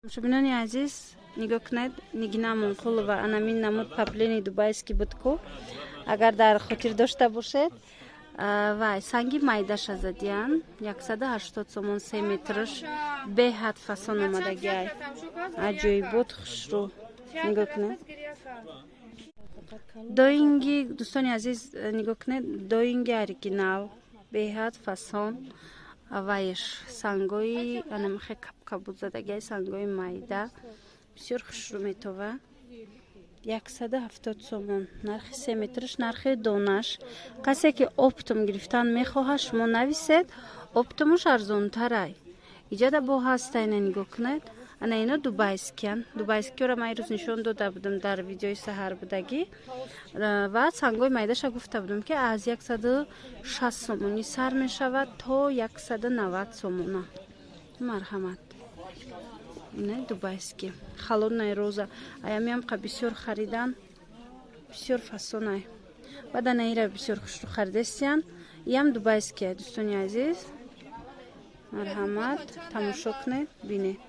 Шубинони азиз, нигоҳ кунед, Нигина Монқулова анамин намуд павлини дубайский будку. Агар дар хотир дошта бошед, вай санги майдаша задиян 180 сомон 3 метрш беҳад фасон омадагиай аҷоибот хушрӯ. Нигоҳ кунед. Доинги дӯстони азиз, нигоҳ кунед, доинги оригинал беҳад фасон. Вайш сангои анамихе капкабуд задагиай сангои майда бисёр хушрӯ метова. 170 сомон нархи 3 метрш, нархи донаш. Касе ки оптом гирифтан мехоҳад, шумо нависед, оптомуш арзонтарай. Иҷада бо ҳастайна нигоҳ кунед. Ана ино дубайскиян. Дубайскиёра ман ирӯз нишон дода будам дар видеои саҳар будагӣ. Ва сангои майдаша гуфта будам ки аз 160 сомонӣ сар мешавад то 190 сомона. Марҳамат. Не дубайский. Холодная роза. Аямиам қа бисёр харидан. Бисёр фасонай. Баъда наира бисёр хушрӯ харидестиян. Иам дубайский, дӯстони азиз. Марҳамат. Тамошо кунед, бинед.